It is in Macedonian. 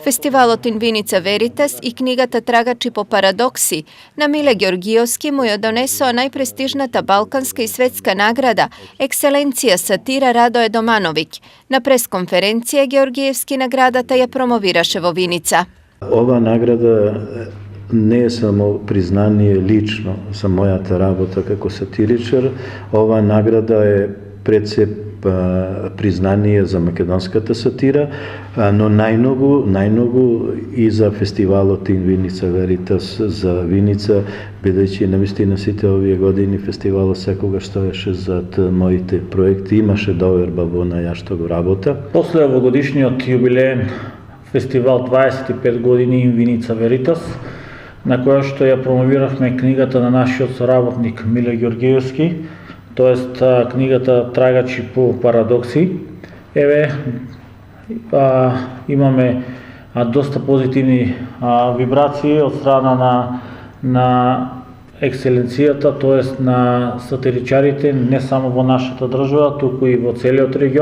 Фестивалот Инвиница Веритас и книгата Трагачи по парадокси на Миле Георгиевски му ја донесоа најпрестижната балканска и светска награда Екселенција сатира Радое Домановиќ. На пресконференција Георгиевски наградата ја промовираше во Виница. Ова награда не е само признание лично за мојата работа како сатиричар, ова награда е пред се признание за македонската сатира, но најмногу и за фестивалот Инвиница Веритас за Виница, бидејќи навистина сите овие години фестивалот секогаш стоеше зад моите проекти, имаше доверба во ја што го работа. После овогодишниот јубилеен фестивал 25 години Инвиница Веритас, на која што ја промовиравме книгата на нашиот соработник Миле Георгиевски, тоест книгата Трагачи по парадокси. Имаме доста позитивни вибрации од страна на екселенцијата, тоест на сатиричарите, не само во нашата држава, туку и во целиот регион.